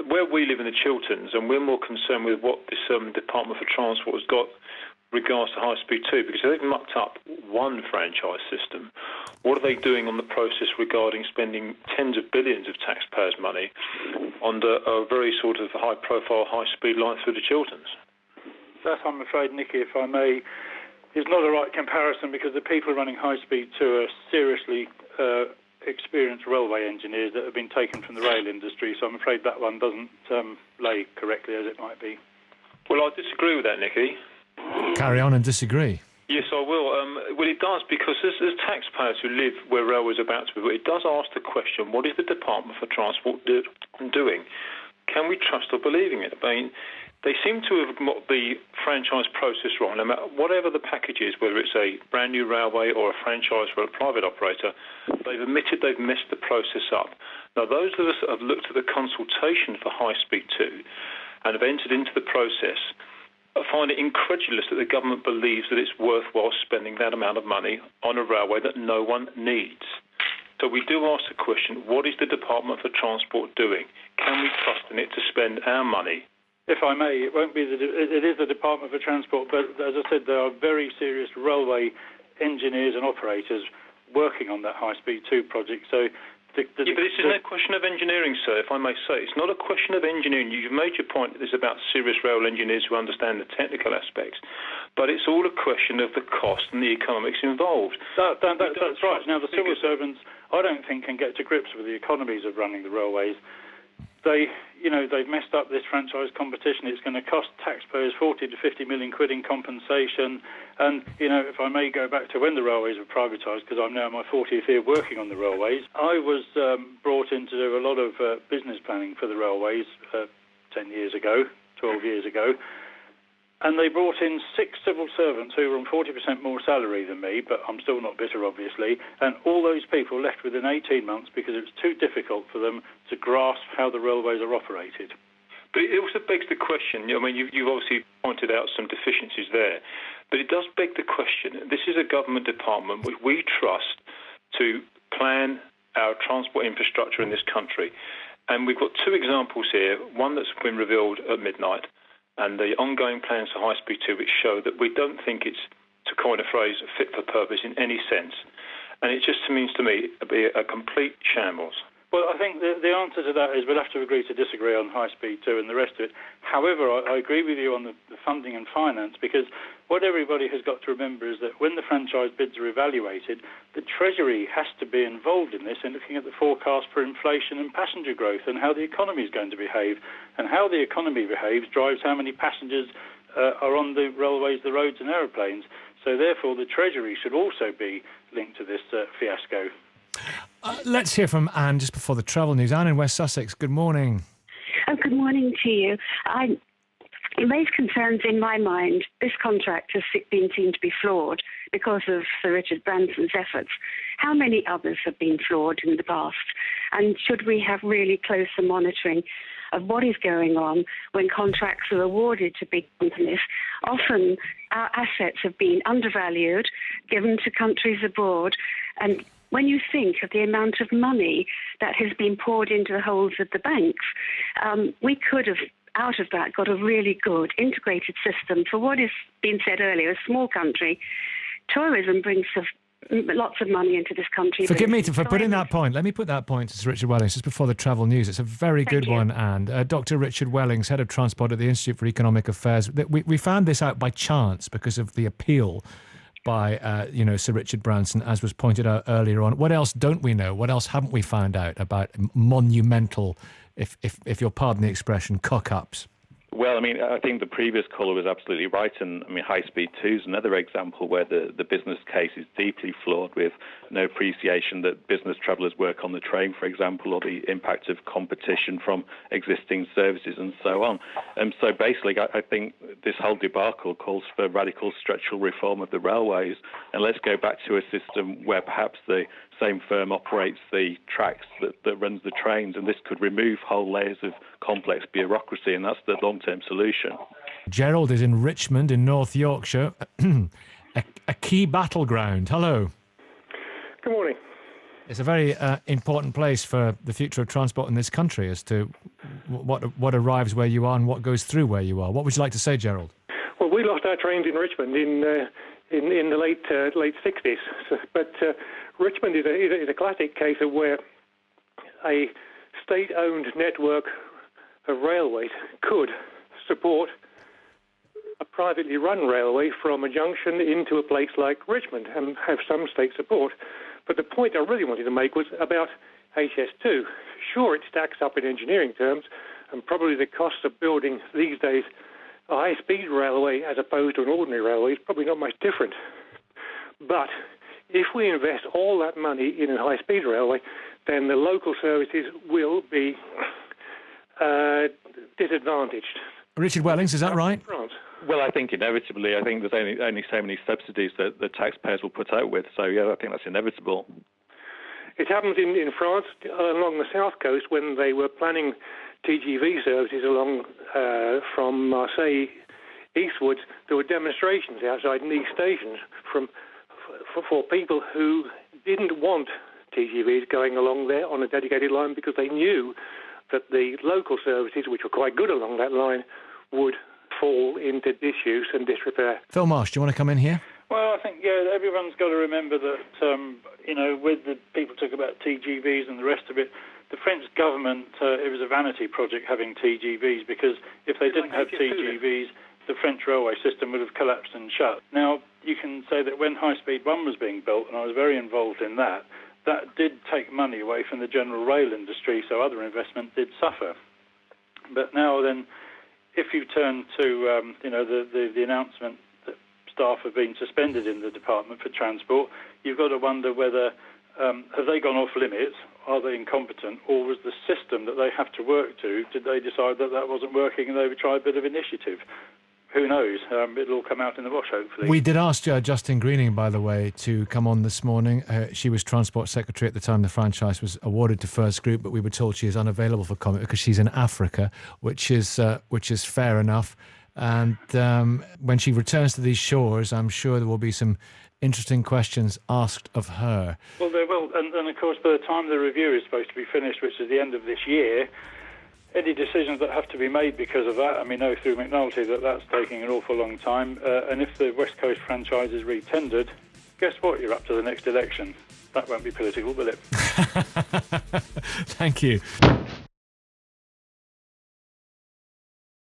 where we live in the Chilterns, and we're more concerned with what this Department for Transport has got regards to High Speed 2, because they've mucked up one franchise system. What are they doing on the process regarding spending tens of billions of taxpayers' money on a very sort of high-profile, high-speed line through the Chilterns? That, I'm afraid, Nicky, if I may, is not a right comparison, because the people running High Speed 2 are seriously experienced railway engineers that have been taken from the rail industry, so I'm afraid that one doesn't lay correctly as it might be. Well, I disagree with that, Nicky. Carry on and disagree. Yes, I will. Well, it does, because as taxpayers who live where railways are about to be, it does ask the question, what is the Department for Transport doing? Can we trust or believe in it? I mean, they seem to have got the franchise process wrong. No matter whatever the package is, whether it's a brand new railway or a franchise for a private operator, they've admitted they've messed the process up. Now, those of us that have looked at the consultation for High Speed 2 and have entered into the process, I find it incredulous that the government believes that it's worthwhile spending that amount of money on a railway that no one needs. So we do ask the question, what is the Department for Transport doing? Can we trust in it to spend our money? If I may, it won't be it is the Department for Transport, but as I said, there are very serious railway engineers and operators working on that High Speed 2 project. So but this isn't a question of engineering, sir, if I may say. It's not a question of engineering. You've made your point that it's about serious rail engineers who understand the technical aspects, but it's all a question of the cost and the economics involved. That's right. Now, the civil servants, I don't think, can get to grips with the economies of running the railways. They've messed up this franchise competition. It's going to cost taxpayers 40 to 50 million quid in compensation. And, if I may go back to when the railways were privatised, because I'm now in my 40th year working on the railways, I was brought in to do a lot of business planning for the railways 10 years ago, 12 years ago. And they brought in 6 civil servants who were on 40% more salary than me, but I'm still not bitter, obviously. And all those people left within 18 months because it was too difficult for them to grasp how the railways are operated. But it also begs the question, I mean, you've obviously pointed out some deficiencies there, but it does beg the question, this is a government department which we trust to plan our transport infrastructure in this country. And we've got 2 examples here, one that's been revealed at midnight, and the ongoing plans for High Speed 2, which show that we don't think it's, to coin a phrase, fit for purpose in any sense. And it just means to me to be a complete shambles. Well, I think the answer to that is we'll have to agree to disagree on High Speed 2 and the rest of it. However, I agree with you on the funding and finance, because what everybody has got to remember is that when the franchise bids are evaluated, the Treasury has to be involved in this in looking at the forecast for inflation and passenger growth and how the economy is going to behave. And how the economy behaves drives how many passengers are on the railways, the roads and aeroplanes. So therefore, the Treasury should also be linked to this fiasco. Let's hear from Anne just before the travel news. Anne in West Sussex, good morning. Oh, good morning to you. It raised concerns in my mind. This contract has been seen to be flawed because of Sir Richard Branson's efforts. How many others have been flawed in the past? And should we have really closer monitoring of what is going on when contracts are awarded to big companies? Often our assets have been undervalued, given to countries abroad, and when you think of the amount of money that has been poured into the holds of the banks, we could have, out of that, got a really good integrated system for what has been said earlier, a small country. Tourism brings lots of money into this country. Forgive me for putting that point. Let me put that point to Sir Richard Wellings just before the travel news. It's a very good one, and Dr. Richard Wellings, Head of Transport at the Institute for Economic Affairs. We found this out by chance because of the appeal by Sir Richard Branson, as was pointed out earlier on. What else don't we know? What else haven't we found out about monumental, if you'll pardon the expression, cock-ups? Well, I mean, I think the previous caller was absolutely right, and I mean, High Speed 2 is another example where the business case is deeply flawed, with no appreciation that business travellers work on the train, for example, or the impact of competition from existing services and so on. And so basically, I think this whole debacle calls for radical structural reform of the railways, and let's go back to a system where perhaps the same firm operates the tracks that runs the trains, and this could remove whole layers of complex bureaucracy, and that's the long-term solution. Gerald is in Richmond in North Yorkshire, a key battleground. Hello. Good morning. It's a very important place for the future of transport in this country as to what arrives where you are and what goes through where you are. What would you like to say, Gerald? Well, we lost our trains in Richmond in the late 60s, but Richmond is a classic case of where a state-owned network of railways could support a privately run railway from a junction into a place like Richmond and have some state support. But the point I really wanted to make was about HS2. Sure, it stacks up in engineering terms, and probably the costs of building these days a high-speed railway as opposed to an ordinary railway is probably not much different. But if we invest all that money in a high-speed railway, then the local services will be disadvantaged. Richard Wellings, is that right? France. Well, I think inevitably, I think there's only so many subsidies that the taxpayers will put out with. So, yeah, I think that's inevitable. It happened in France along the south coast when they were planning TGV services along from Marseille eastwards. There were demonstrations outside Nice stations for people who didn't want TGVs going along there on a dedicated line because they knew that the local services, which were quite good along that line, would fall into disuse and disrepair. Phil Marsh, do you want to come in here? Well, I think, yeah, everyone's got to remember that, with the people talk about TGVs and the rest of it, the French government, it was a vanity project having TGVs because if they didn't have TGVs, the French railway system would have collapsed and shut. Now, you can say that when High Speed 1 was being built, and I was very involved in that did take money away from the general rail industry, so other investment did suffer. But now then, if you turn to, the announcement that staff have been suspended in the Department for Transport, you've got to wonder whether, have they gone off limits, are they incompetent, or was the system that they have to work to, did they decide that wasn't working and they would try a bit of initiative? Who knows? It'll all come out in the wash, hopefully. We did ask Justine Greening, by the way, to come on this morning. She was Transport Secretary at the time the franchise was awarded to First Group, but we were told she is unavailable for comment because she's in Africa, which is fair enough. And when she returns to these shores, I'm sure there will be some interesting questions asked of her. Well, there will. And of course, by the time the review is supposed to be finished, which is the end of this year, any decisions that have to be made because of that, and we know through McNulty that's taking an awful long time, and if the West Coast franchise is re-tendered, guess what? You're up to the next election. That won't be political, will it? Thank you.